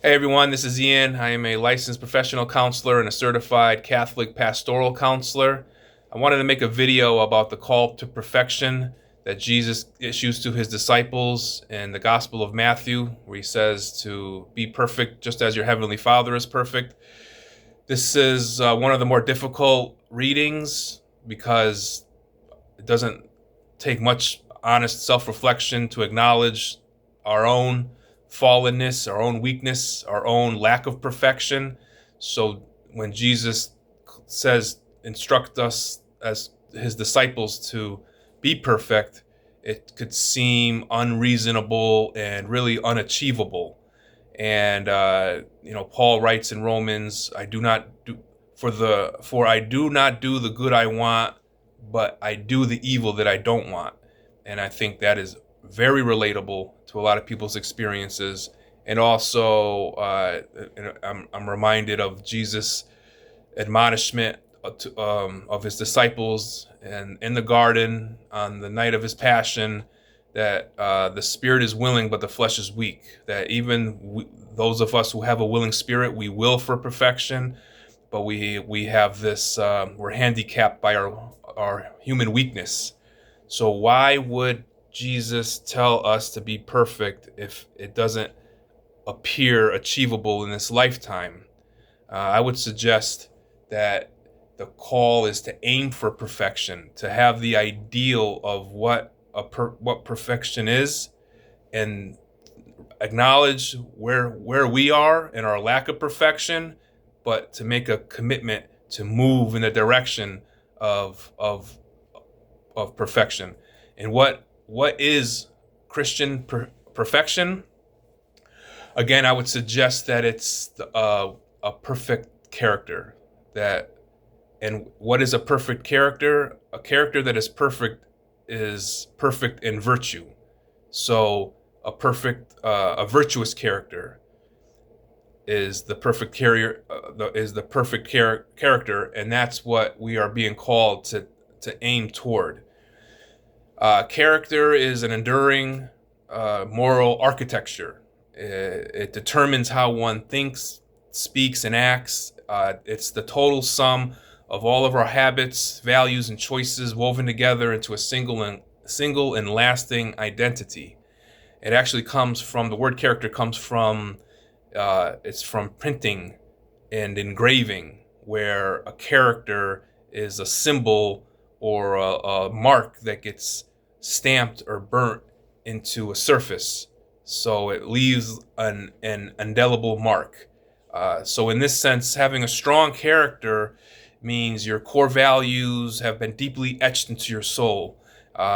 Hey everyone, this is Ian. I am a licensed professional counselor and a certified Catholic pastoral counselor. I wanted to make a video about the call to perfection that Jesus issues to his disciples in the Gospel of Matthew, where he says to be perfect just as your heavenly Father is perfect. This is one of the more difficult readings because it doesn't take much honest self-reflection to acknowledge our own fallenness, our own weakness, our own lack of perfection. So when Jesus says, instruct us as his disciples to be perfect, it could seem unreasonable and really unachievable. And Paul writes in Romans, "I do not do for I do not do the good I want, but I do the evil that I don't want." And I think that is very relatable to a lot of people's experiences. And also, I'm reminded of Jesus' admonishment of his disciples and in the garden on the night of his passion, that the spirit is willing, but the flesh is weak. That those of us who have a willing spirit, we will for perfection, but we have this, we're handicapped by our human weakness. So why would Jesus tell us to be perfect if it doesn't appear achievable in this lifetime? I would suggest that the call is to aim for perfection, to have the ideal of what perfection is, and acknowledge where we are in our lack of perfection, but to make a commitment to move in the direction of perfection. And what is Christian perfection? Again, I would suggest that it's a perfect character. And what is a perfect character? A character that is perfect in virtue. So a virtuous character is the perfect character, and that's what we are being called to aim toward. Character is an enduring moral architecture. It determines how one thinks, speaks, and acts. It's the total sum of all of our habits, values, and choices woven together into a single and lasting identity. It actually comes from, the word character comes from, it's from printing and engraving, where a character is a symbol or a mark that gets stamped or burnt into a surface. So it leaves an indelible mark. So in this sense, having a strong character means your core values have been deeply etched into your soul,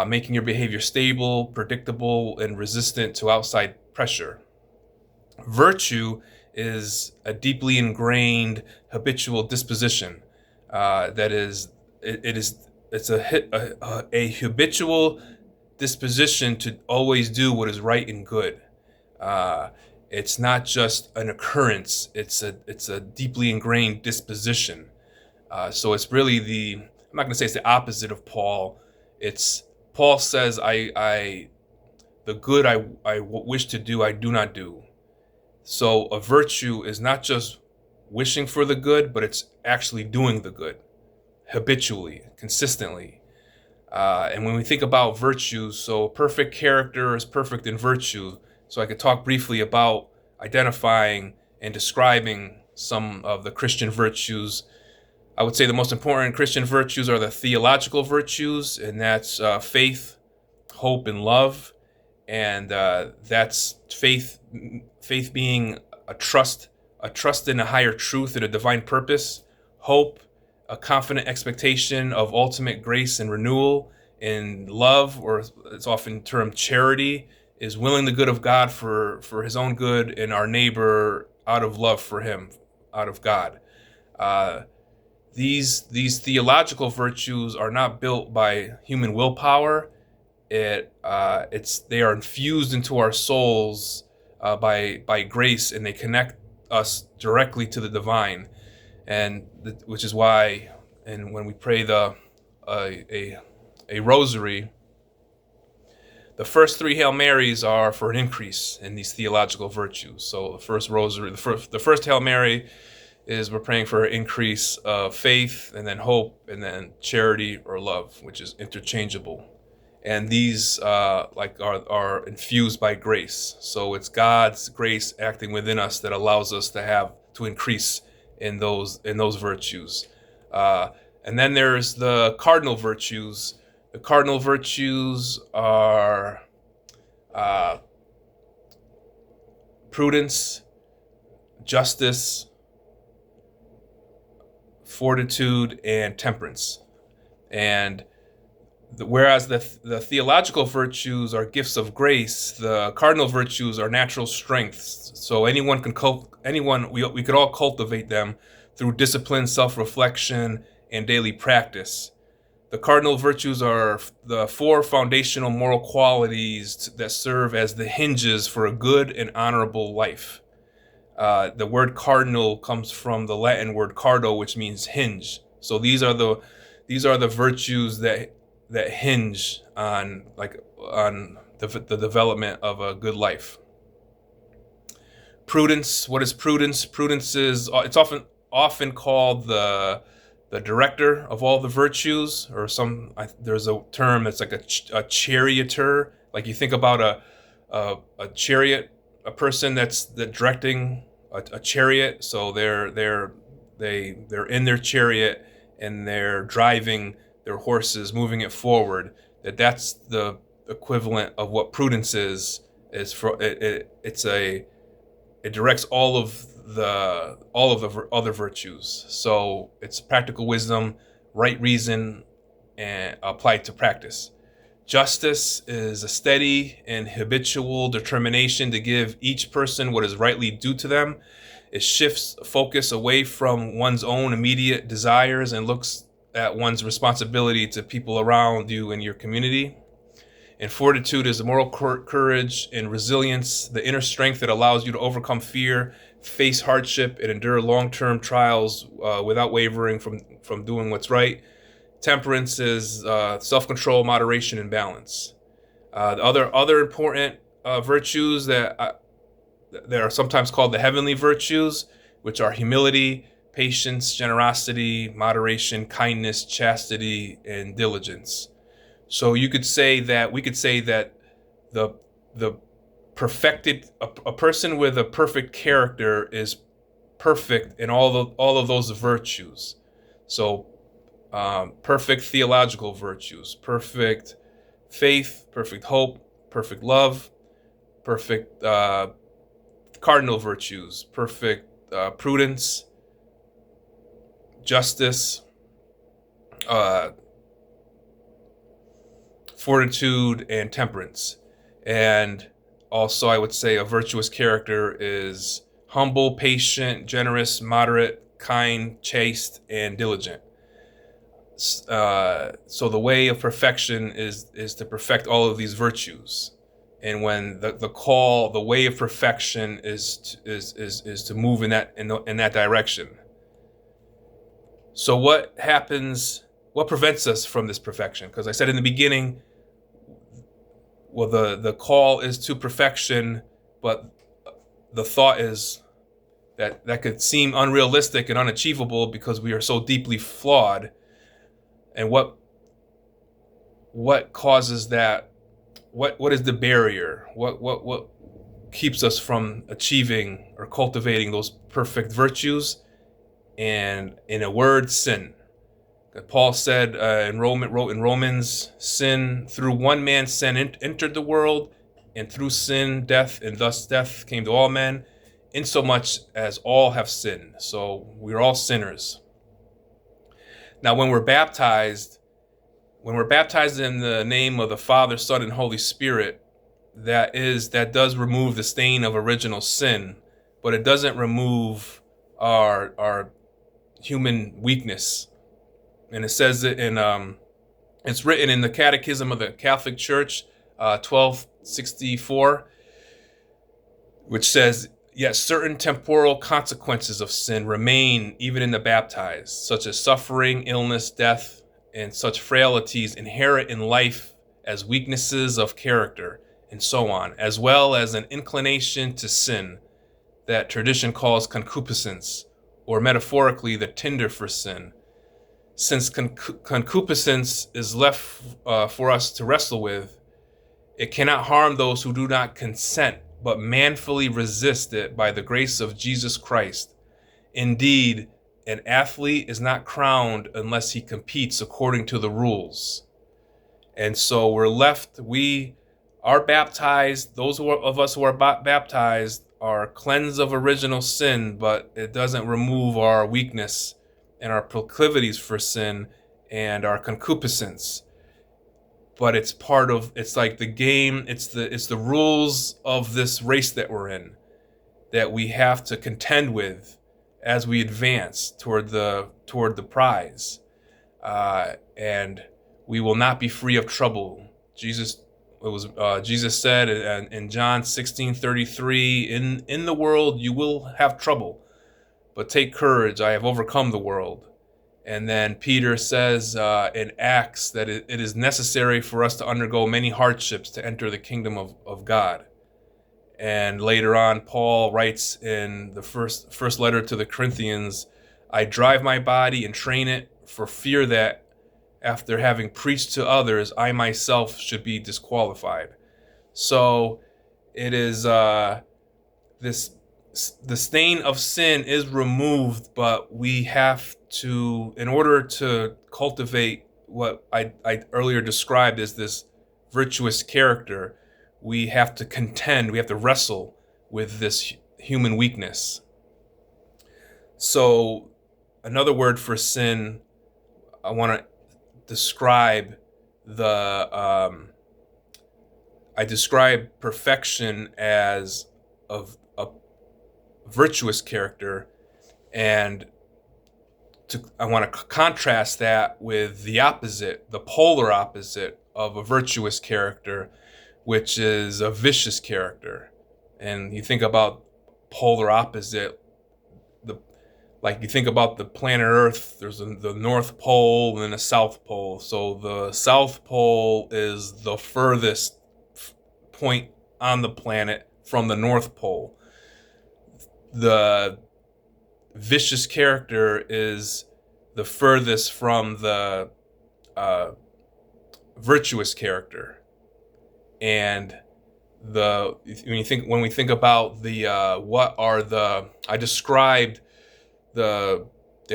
making your behavior stable, predictable, and resistant to outside pressure. Virtue is a deeply ingrained habitual disposition. It's a habitual disposition to always do what is right and good. It's not just an occurrence. It's a deeply ingrained disposition. So it's really I'm not going to say it's the opposite of Paul. It's Paul says, the good I wish to do, I do not do. So a virtue is not just wishing for the good, but it's actually doing the good habitually, consistently. And when we think about virtues, so perfect character is perfect in virtue. So I could talk briefly about identifying and describing some of the Christian virtues. I would say the most important Christian virtues are the theological virtues, and that's faith, hope, and love. And that's faith being a trust in a higher truth and a divine purpose. Hope, a confident expectation of ultimate grace and renewal. And love, or it's often termed charity, is willing the good of God for his own good and our neighbor out of love for him, out of God. These theological virtues are not built by human willpower. They are infused into our souls by grace, and they connect us directly to the divine, and which is why, and when we pray a rosary, The first three Hail Marys are for an increase in these theological virtues. So the first rosary, the first Hail Mary is we're praying for an increase of faith, and then hope, and then charity or love, which is interchangeable. And these are infused by grace. So it's God's grace acting within us that allows us to increase in those virtues. And then there's the cardinal virtues. The cardinal virtues are prudence, justice, fortitude, and temperance. And whereas the theological virtues are gifts of grace, the cardinal virtues are natural strengths. So we could all cultivate them through discipline, self-reflection, and daily practice. The cardinal virtues are the four foundational moral qualities that serve as the hinges for a good and honorable life. The word cardinal comes from the Latin word cardo, which means hinge. So these are the virtues that hinge on the development of a good life. Prudence. What is prudence? Prudence is it's often called the director of all the virtues, or there's a term that's like a charioteer. Like you think about a chariot, a person that's directing a chariot. So they're in their chariot and they're driving their horses, moving it forward. That's the equivalent of what prudence is. It directs all of the other virtues. So it's practical wisdom, right reason, and applied to practice. Justice is a steady and habitual determination to give each person what is rightly due to them. It shifts focus away from one's own immediate desires and looks at one's responsibility to people around you and your community. And fortitude is the moral courage and resilience, the inner strength that allows you to overcome fear, face hardship, and endure long-term trials without wavering from doing what's right. Temperance is self-control, moderation, and balance. The other important virtues that are sometimes called the heavenly virtues, which are humility, patience, generosity, moderation, kindness, chastity, and diligence. So we could say that the perfected a person with a perfect character is perfect in all of those virtues. So perfect theological virtues, perfect faith, perfect hope, perfect love, perfect cardinal virtues, perfect prudence, justice, fortitude, and temperance. And also I would say a virtuous character is humble, patient, generous, moderate, kind, chaste, and diligent. So the way of perfection is to perfect all of these virtues. And when the way of perfection is to move in that direction. So what prevents us from this perfection? Because I said in the beginning, well, the call is to perfection, but the thought is that could seem unrealistic and unachievable because we are so deeply flawed. And what causes that? What is the barrier? What keeps us from achieving or cultivating those perfect virtues? And in a word, sin. Paul said wrote in Romans, sin, through one man sin entered the world, and through sin death, and thus death came to all men, insomuch as all have sinned. So we're all sinners. Now when we're baptized in the name of the Father, Son, and Holy Spirit, that does remove the stain of original sin, but it doesn't remove our human weakness. And it says it it's written in the Catechism of the Catholic Church, 1264, which says, yet certain temporal consequences of sin remain even in the baptized, such as suffering, illness, death, and such frailties inherent in life as weaknesses of character, and so on, as well as an inclination to sin that tradition calls concupiscence, or metaphorically, the tinder for sin. Since concupiscence is left for us to wrestle with, it cannot harm those who do not consent, but manfully resist it by the grace of Jesus Christ. Indeed, an athlete is not crowned unless he competes according to the rules. And so we're left, we are baptized, those of us who are baptized are cleansed of original sin, but it doesn't remove our weakness and our proclivities for sin and our concupiscence. But it's part of, it's like the game, it's the rules of this race that we're in that we have to contend with as we advance toward the prize. And we will not be free of trouble. Jesus said in John 16:33, in the world you will have trouble, but take courage, I have overcome the world. And then Peter says in Acts that it is necessary for us to undergo many hardships to enter the kingdom of God. And later on, Paul writes in the first letter to the Corinthians, I drive my body and train it for fear that after having preached to others, I myself should be disqualified. So it is the stain of sin is removed, but we have to, in order to cultivate what I earlier described as this virtuous character, we have to contend, we have to wrestle with this human weakness. So another word for sin, I want to describe I describe perfection as a virtuous character, and I want to contrast that with the opposite, the polar opposite of a virtuous character, which is a vicious character. And you think about polar opposite, like you think about the planet Earth, there's the North Pole and the South Pole. So the South Pole is the furthest point on the planet from the North Pole. The vicious character is the furthest from the virtuous character. And when we think about I described the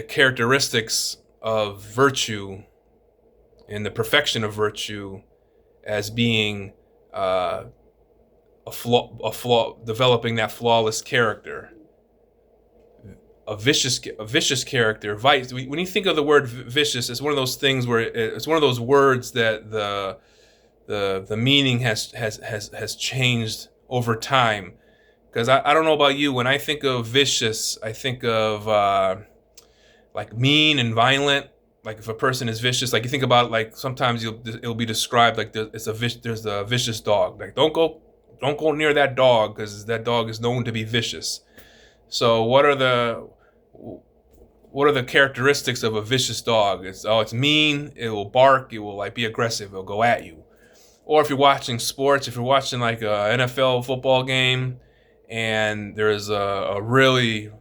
characteristics of virtue and the perfection of virtue as being a flaw, developing that flawless character. A vicious character, vice. When you think of the word vicious, it's one of those things where it's one of those words that the meaning has changed over time. Because I don't know about you, when I think of vicious, I think of like mean and violent. Like if a person is vicious, like you think about, like sometimes it'll be described like there's a vicious dog. Like don't go near that dog because that dog is known to be vicious. So what are the characteristics of a vicious dog? It's mean. It will bark. It will like be aggressive. It'll go at you. Or if you're watching sports, if you're watching like a NFL football game, and there's a really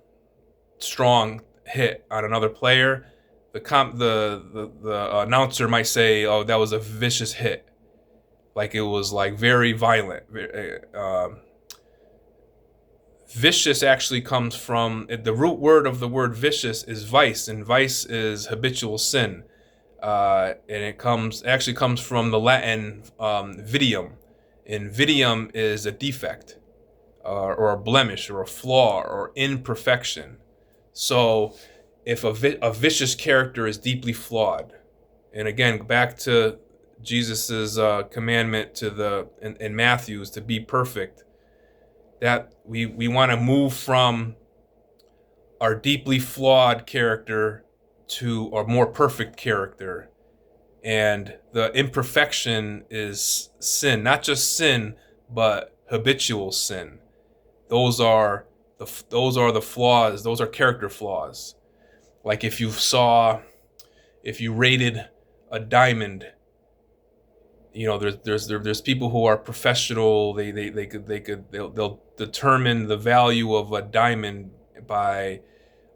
strong hit on another player, the announcer might say, "Oh, that was a vicious hit," like it was like very violent. Vicious actually comes from the root word of the word vicious is vice, and vice is habitual sin, and it actually comes from the Latin vitium, and vitium is a defect. Or a blemish, or a flaw, or imperfection. So if a vicious character is deeply flawed, and again, back to Jesus's commandment in Matthew's to be perfect, that we want to move from our deeply flawed character to a more perfect character. And the imperfection is sin, not just sin, but habitual sin. Those are the flaws. Those are character flaws. Like if you rated a diamond there's people who are professional. They'll determine the value of a diamond by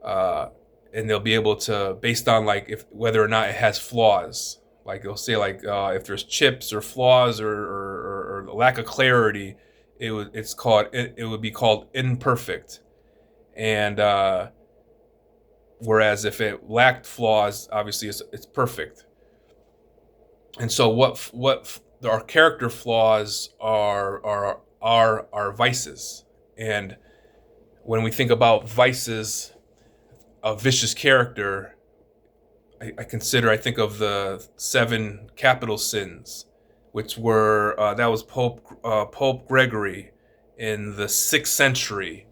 uh, and they'll be able to, based on like if whether or not it has flaws. Like they'll say like if there's chips or flaws or lack of clarity, it would be called imperfect. And whereas if it lacked flaws, obviously it's perfect. And so what our character flaws are vices. And when we think about vices, a vicious character, I think of the 7 capital sins, which were that was Pope Gregory in the 6th century.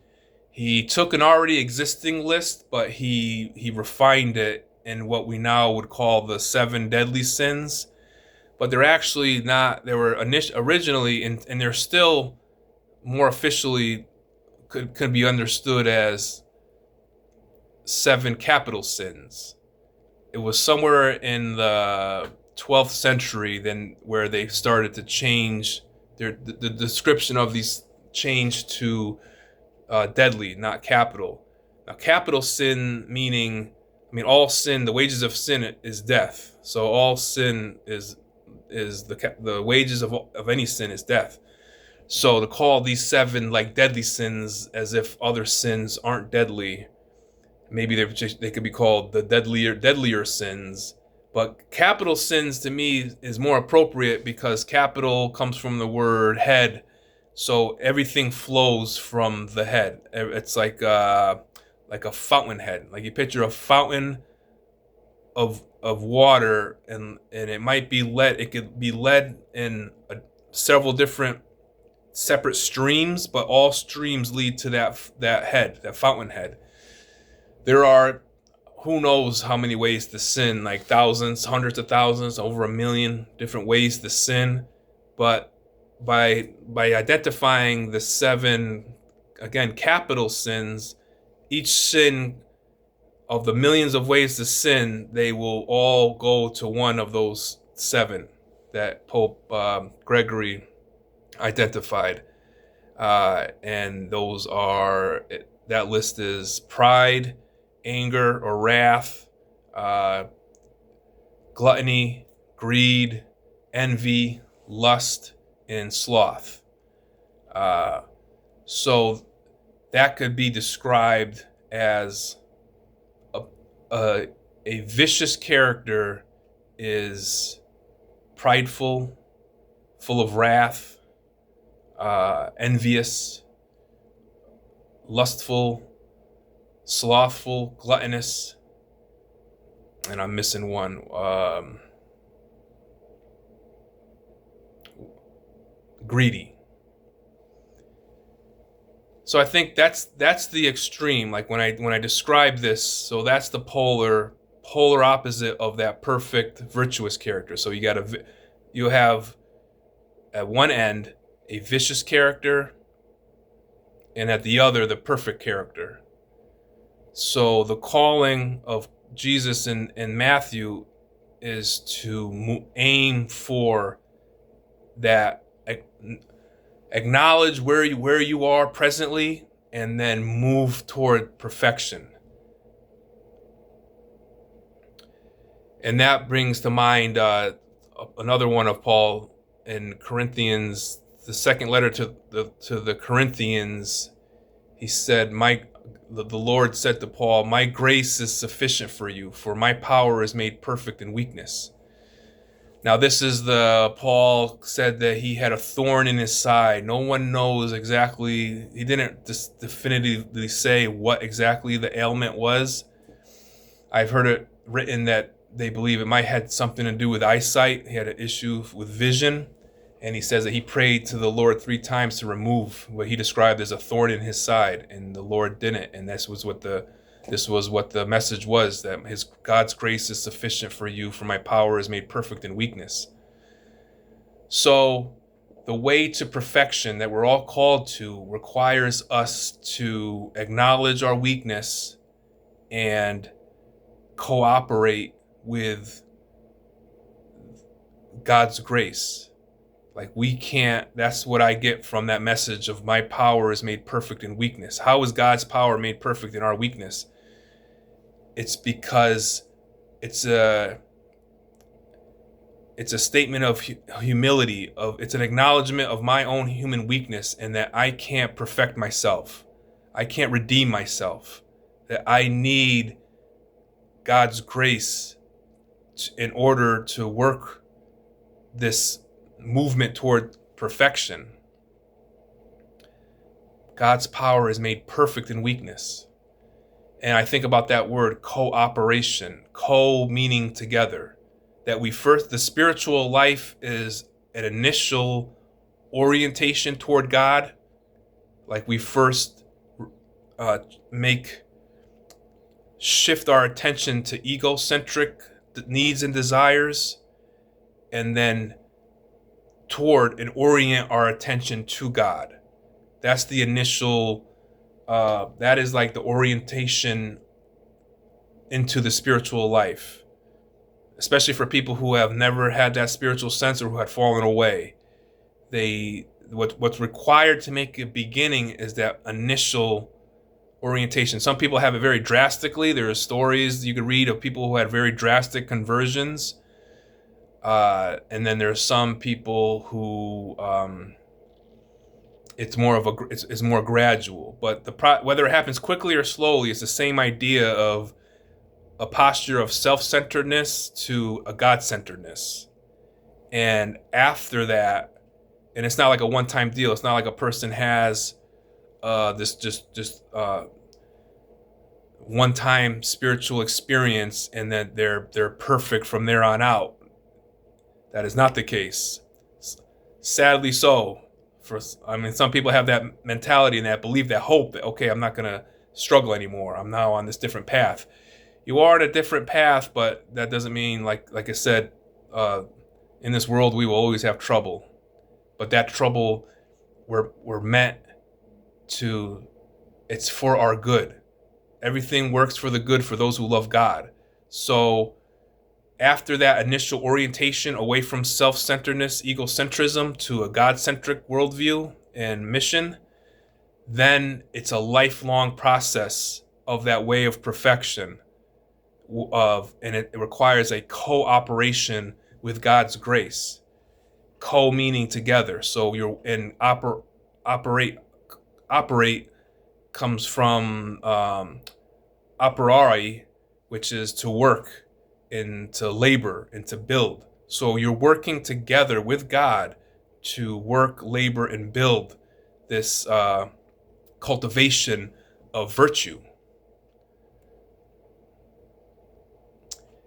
He took an already existing list, but he refined it in what we now would call the 7 deadly sins. But they're actually not. They were originally, and they're still more officially could be understood as 7 capital sins. It was somewhere in the 12th century then where they started to change the description of these changed to deadly, not capital. Now, capital sin meaning, all sin. The wages of sin is death. So all sin is the wages of any sin is death. So to call these 7 like deadly sins as if other sins aren't deadly, maybe they could be called the deadlier sins. But capital sins to me is more appropriate because capital comes from the word head. So everything flows from the head. It's like a fountainhead. Like you picture a fountain of water, and it might be led. It could be led in several different separate streams, but all streams lead to that head, that fountainhead. There are who knows how many ways to sin, like thousands, hundreds of thousands, over 1 million different ways to sin. But by identifying the 7, again, capital sins, each sin of the millions of ways to sin, they will all go to one of those 7 that Pope Gregory identified. And those are, that list is pride, anger or wrath, gluttony, greed, envy, lust, and sloth. So that could be described as a vicious character is prideful, full of wrath, envious, lustful, slothful, gluttonous, and I'm missing one. Greedy. So I think that's the extreme. Like when I describe this, so that's the polar opposite of that perfect virtuous character. So you have at one end a vicious character, and at the other the perfect character. So the calling of Jesus in Matthew is to aim for that. Acknowledge where you are presently, and then move toward perfection. And that brings to mind another one of Paul in Corinthians, the second letter to the Corinthians. He said, the Lord said to Paul, "My grace is sufficient for you, for my power is made perfect in weakness." Now this is Paul said that he had a thorn in his side. No one knows exactly, he didn't definitively say what exactly the ailment was. I've heard it written that they believe it might have something to do with eyesight. He had an issue with vision. And he says that he prayed to the Lord 3 times to remove what he described as a thorn in his side, and the Lord didn't. And this was what the message was, that God's grace is sufficient for you, for my power is made perfect in weakness. So the way to perfection that we're all called to requires us to acknowledge our weakness and cooperate with God's grace. Like we can't, that's what I get from that message of my power is made perfect in weakness. How is God's power made perfect in our weakness? It's because it's a statement of humility, it's an acknowledgement of my own human weakness, and that I can't perfect myself. I can't redeem myself. That I need God's grace in order to work this movement toward perfection. God's power is made perfect in weakness. And I think about that word cooperation, co meaning together. That the spiritual life is an initial orientation toward God. Like we first shift our attention to egocentric needs and desires, and then toward and orient our attention to God. That's the initial, that is like the orientation into the spiritual life, especially for people who have never had that spiritual sense or who had fallen away. What's required to make a beginning is that initial orientation. Some people have it very drastically. There are stories you could read of people who had very drastic conversions. And then there are some people who it's more gradual. But whether it happens quickly or slowly, it's the same idea of a posture of self-centeredness to a God-centeredness. And after that, and it's not like a one-time deal. It's not like a person has this just one-time spiritual experience and that they're perfect from there on out. That is not the case. Sadly so. Some people have that mentality and that belief, that hope that, okay, I'm not going to struggle anymore. I'm now on this different path. You are on a different path, but that doesn't mean, like I said, in this world we will always have trouble. But that trouble, we're meant to, it's for our good. Everything works for the good for those who love God. So after that initial orientation away from self-centeredness, egocentrism, to a God-centric worldview and mission, then it's a lifelong process of that way of perfection. And it requires a cooperation with God's grace. Co meaning together. So operate comes from operare, which is to work and to labor and to build. So you're working together with God to work, labor, and build this cultivation of virtue.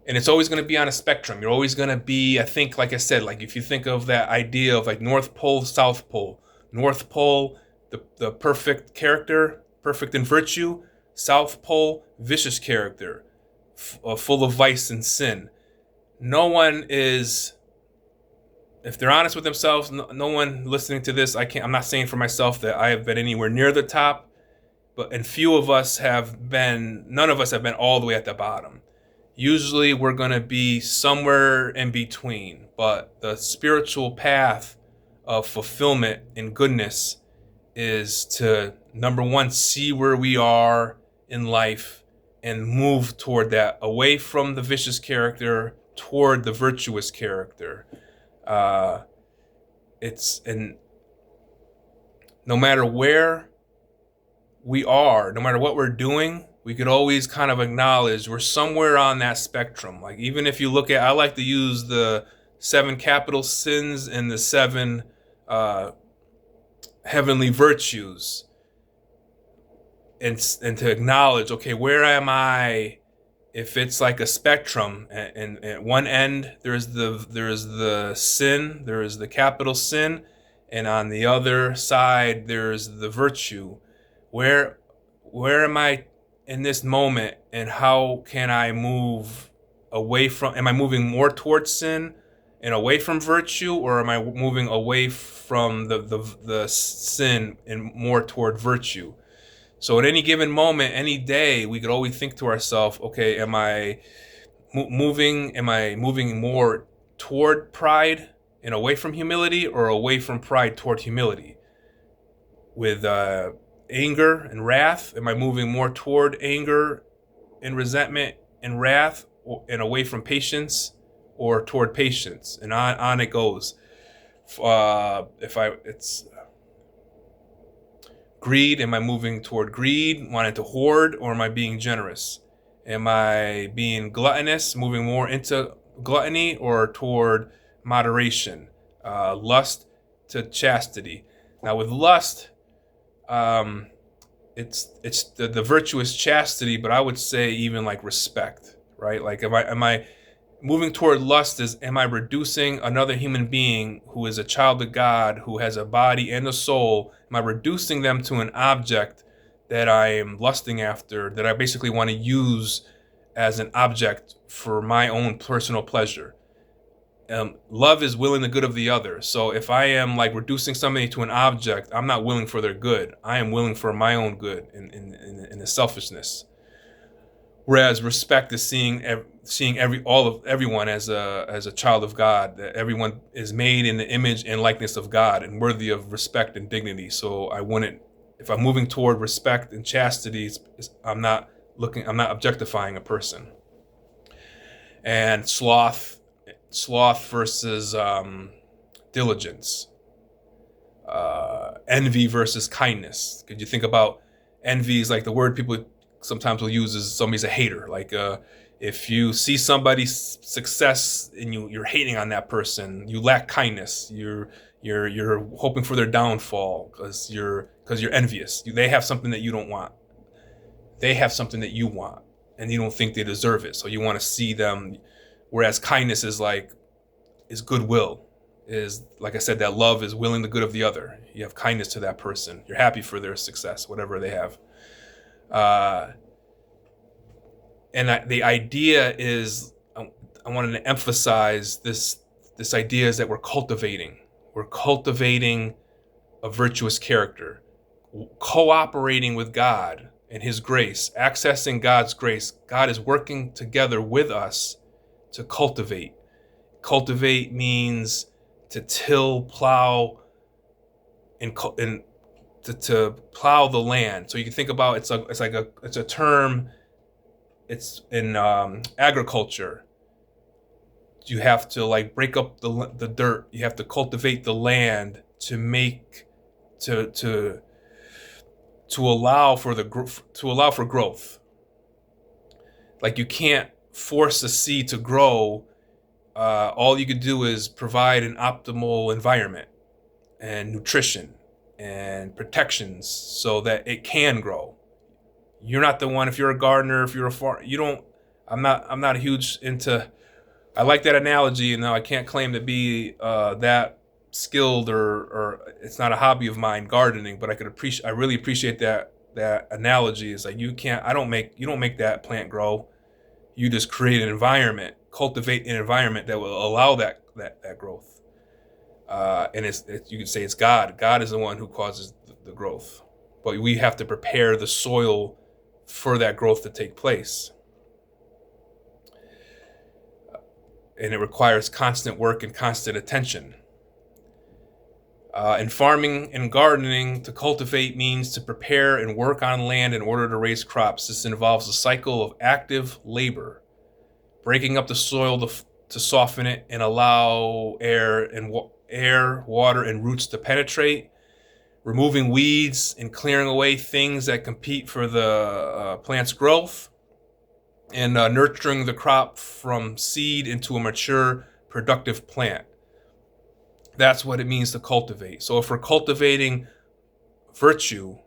And it's always going to be on a spectrum. You're always going to be, I think, like I said, like if you think of that idea of like North Pole, South Pole. North Pole, the perfect character, perfect in virtue. South Pole, vicious character, full of vice and sin. No one is, if they're honest with themselves, no one listening to this, I'm not saying for myself that I have been anywhere near the top, and few of us have been, none of us have been all the way at the bottom. Usually we're going to be somewhere in between, but the spiritual path of fulfillment and goodness is to, number one, see where we are in life and move toward that, away from the vicious character toward the virtuous character. And no matter where we are, no matter what we're doing, we could always kind of acknowledge we're somewhere on that spectrum. Like even if you look at, I like to use the 7 capital sins and the 7 heavenly virtues, and to acknowledge, okay, where am I? If it's like a spectrum, and at one end there is the sin, there is the capital sin, and on the other side there's the virtue. Where am I in this moment, and how can I move away from? Am I moving more towards sin and away from virtue, or am I moving away from the sin and more toward virtue? So at any given moment, any day, we could always think to ourselves, okay, am I moving more toward pride and away from humility, or away from pride toward humility? With anger and wrath, am I moving more toward anger and resentment and wrath, and away from patience, or toward patience? And on it goes. It's greed, am I moving toward greed, wanting to hoard, or am I being generous? Am I being gluttonous, moving more into gluttony, or toward moderation? Lust to chastity. Now with lust, it's the virtuous chastity, but I would say even like respect, right? Like am I moving toward lust? Am I reducing another human being who is a child of God, who has a body and a soul? Am I reducing them to an object that I am lusting after, that I basically want to use as an object for my own personal pleasure? Love is willing the good of the other. So if I am like reducing somebody to an object, I'm not willing for their good. I am willing for my own good in the selfishness. Whereas respect is seeing everyone as a child of God. That everyone is made in the image and likeness of God and worthy of respect and dignity. So if I'm moving toward respect and chastity, I'm not objectifying a person. And sloth versus diligence, envy versus kindness. Could you think about envy is like the word people sometimes will use is somebody's a hater. Like if you see somebody's success and you're hating on that person, you lack kindness. You're hoping for their downfall because you're envious. They have something that you don't want. They have something that you want, and you don't think they deserve it. So you want to see them. Whereas kindness is goodwill, is like I said, that love is willing the good of the other. You have kindness to that person. You're happy for their success, whatever they have. The idea is, I wanted to emphasize this idea is that we're cultivating a virtuous character, cooperating with God and His grace, accessing God's grace. God is working together with us to cultivate. Cultivate means to till, plow, and to plow the land. So you can think about it's a term. It's in agriculture. You have to like break up the dirt. You have to cultivate the land to make to allow for growth. Like you can't force a seed to grow. All you could do is provide an optimal environment and nutrition and protections so that it can grow. You're not the one. If you're a gardener, if you're a farmer, you don't. I'm not huge into. I like that analogy, and I can't claim to be that skilled or it's not a hobby of mine, gardening. But I really appreciate that analogy. Is like you don't make that plant grow. You just create an environment, cultivate an environment that will allow that growth. And you could say it's God. God is the one who causes the growth, but we have to prepare the soil for that growth to take place. And it requires constant work and constant attention. In farming and gardening, to cultivate means to prepare and work on land in order to raise crops. This involves a cycle of active labor, breaking up the soil to soften it and allow air, water, and roots to penetrate, removing weeds and clearing away things that compete for the plant's growth, and nurturing the crop from seed into a mature, productive plant. That's what it means to cultivate. So if we're cultivating virtue,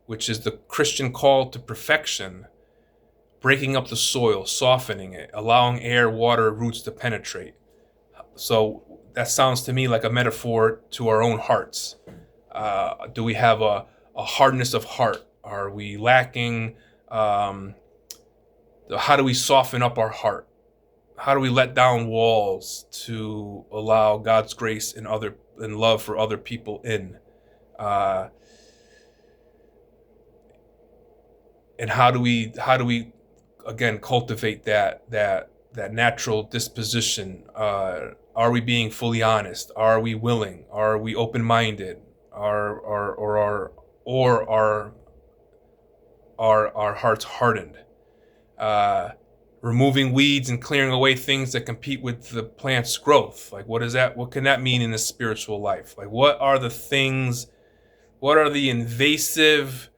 which is the Christian call to perfection, breaking up the soil, softening it, allowing air, water, roots to penetrate. So that sounds to me like a metaphor to our own hearts. Do we have a hardness of heart? Are we lacking? How do we soften up our heart? How do we let down walls to allow God's grace and love for other people in? And how do we again cultivate that natural disposition Are we being fully honest? Are we willing? Are we open-minded? Are our hearts hardened? Removing weeds and clearing away things that compete with the plant's growth. Like, what is that? What can that mean in the spiritual life? Like, what are the things? What are the invasive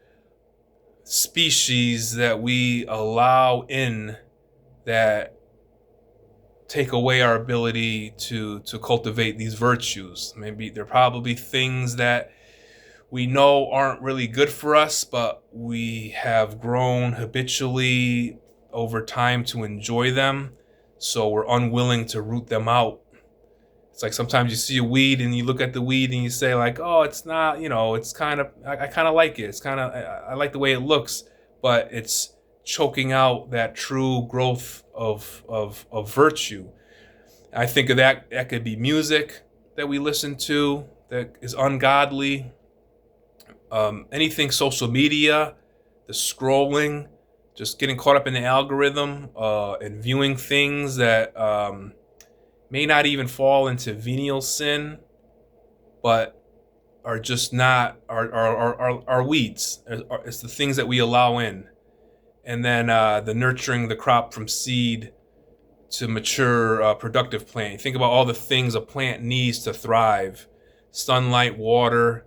species that we allow in that take away our ability to cultivate these virtues? Maybe they're probably things that we know aren't really good for us, but we have grown habitually over time to enjoy them, so we're unwilling to root them out. It's like sometimes you see a weed and you look at the weed and you say like, oh, it's not, it's kind of, I kind of like it. It's kind of, I like the way it looks, but it's choking out that true growth of virtue. I think of that could be music that we listen to that is ungodly. Anything social media, the scrolling, just getting caught up in the algorithm and viewing things that may not even fall into venial sin, but are just not are weeds. It's the things that we allow in, and then the nurturing the crop from seed to mature productive plant. You think about all the things a plant needs to thrive: sunlight, water.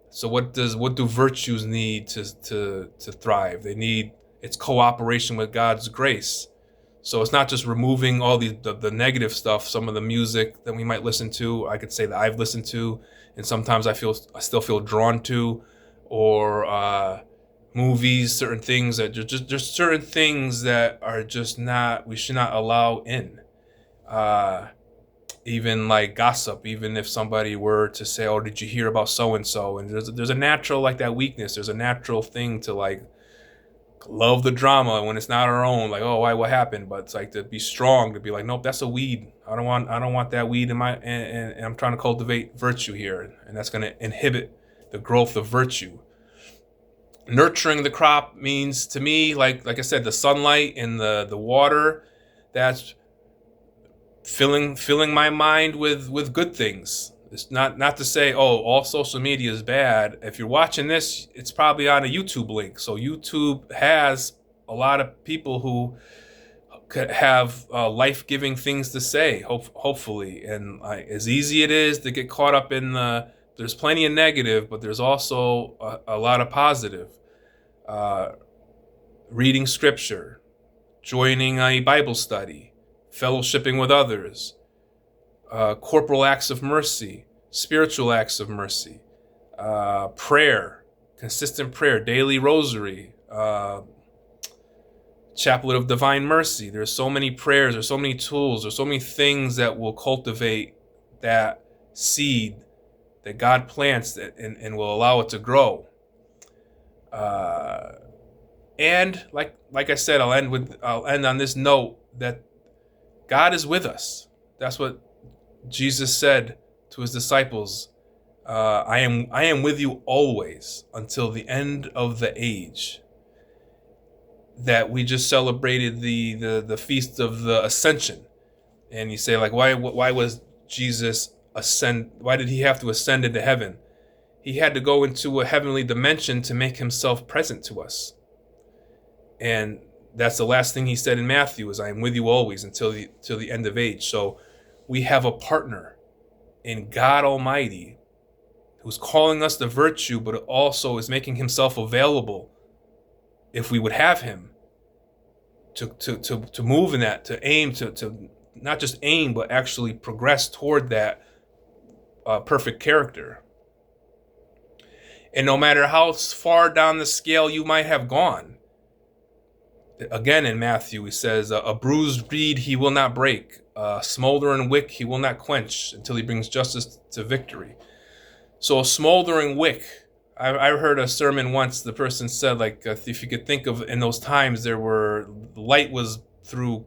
So what do virtues need to thrive? They need its cooperation with God's grace. So it's not just removing all the negative stuff, some of the music that we might listen to, I could say that I've listened to, and sometimes I still feel drawn to, or movies, certain things that just certain things that are just not, we should not allow in. Even like gossip, even if somebody were to say, oh, did you hear about so-and-so? And there's a natural, like, that weakness. There's a natural thing to like love the drama when it's not our own, like, oh, why, what happened? But it's like to be strong, to be like, nope, that's a weed. I don't want that weed in my, and I'm trying to cultivate virtue here. And that's going to inhibit the growth of virtue. Nurturing the crop means, to me, like I said, the sunlight and the water, that's filling my mind with good things. It's not to say, oh, all social media is bad. If you're watching this, it's probably on a YouTube link. So YouTube has a lot of people who could have life-giving things to say, hopefully. And as easy it is to get caught up in there's plenty of negative, but there's also a lot of positive. Reading scripture, joining a Bible study, fellowshipping with others, corporal acts of mercy, spiritual acts of mercy, prayer, consistent prayer, daily rosary, chaplet of divine mercy. There's so many prayers, there's so many tools, there's so many things that will cultivate that seed that God plants and will allow it to grow. And like I said, I'll end on this note that God is with us. That's what Jesus said to his disciples. I am with you always until the end of the age. That we just celebrated the feast of the Ascension, and you say, like, why was Jesus ascend? Why did he have to ascend into heaven? He had to go into a heavenly dimension to make himself present to us. And that's the last thing he said in Matthew, is I am with you always until the end of age. So we have a partner in God Almighty who's calling us to virtue, but also is making himself available, if we would have him, to move in that, to aim, to not just aim, but actually progress toward that perfect character. And no matter how far down the scale you might have gone, again in Matthew he says, a bruised reed he will not break, a smoldering wick he will not quench until he brings justice to victory. So a smoldering wick, I heard a sermon once, the person said, like, if you could think of, in those times light was through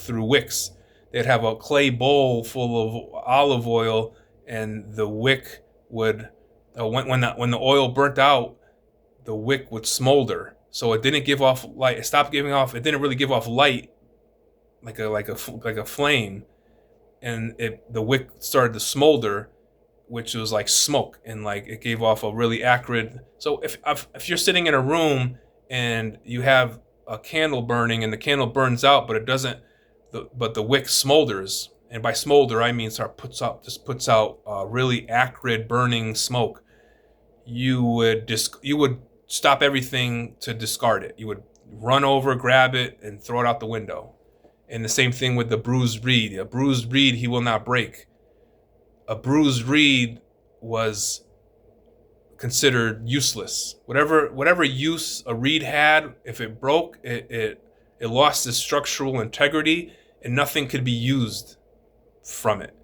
wicks. They'd have a clay bowl full of olive oil, and the wick would, when the oil burnt out, the wick would smolder. So it didn't give off light. It stopped giving off. It didn't really give off light, like a flame. and the wick started to smolder, which was like smoke, and like it gave off a really acrid. So if you're sitting in a room and you have a candle burning and the candle burns out, but it doesn't, but the wick smolders, and by smolder I mean puts out really acrid burning smoke, you would stop everything to discard it. You would run over, grab it, and throw it out the window. And the same thing with the bruised reed. A bruised reed he will not break. A bruised reed was considered useless. Whatever use a reed had, if it broke, it lost its structural integrity, and nothing could be used from it.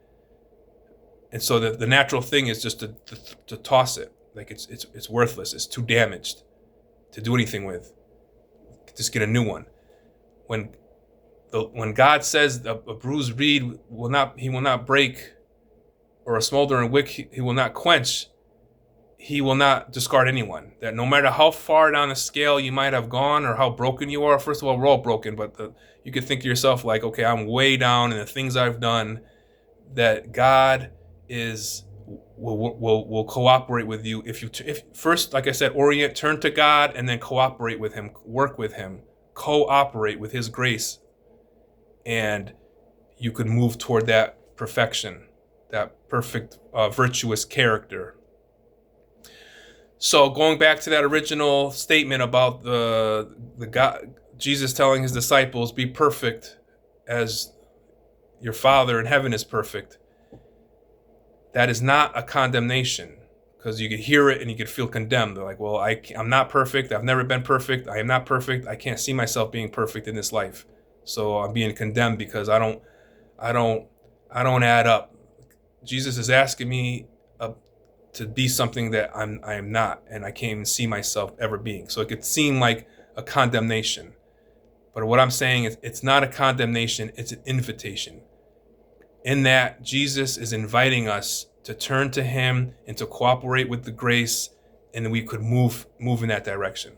And so the natural thing is just to toss it. Like it's worthless. It's too damaged to do anything with. Just get a new one. When God says a bruised reed he will not break, or a smoldering wick he will not quench, he will not discard anyone. That no matter how far down the scale you might have gone or how broken you are, first of all, we're all broken, but you could think to yourself like, okay, I'm way down in the things I've done, that God will cooperate with you if first, like I said, turn to God, and then cooperate with him, work with him, cooperate with his grace, and you could move toward that perfection, that perfect virtuous character. So going back to that original statement about the God, Jesus telling his disciples, be perfect as your Father in heaven is perfect. That is not a condemnation, because you could hear it and you could feel condemned. They're like, well, I'm not perfect. I've never been perfect. I am not perfect. I can't see myself being perfect in this life. So I'm being condemned because I don't add up. Jesus is asking me to be something that I am not, and I can't even see myself ever being. So it could seem like a condemnation. But what I'm saying is it's not a condemnation, it's an invitation. In that, Jesus is inviting us to turn to him and to cooperate with the grace, and we could move in that direction.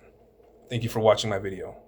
Thank you for watching my video.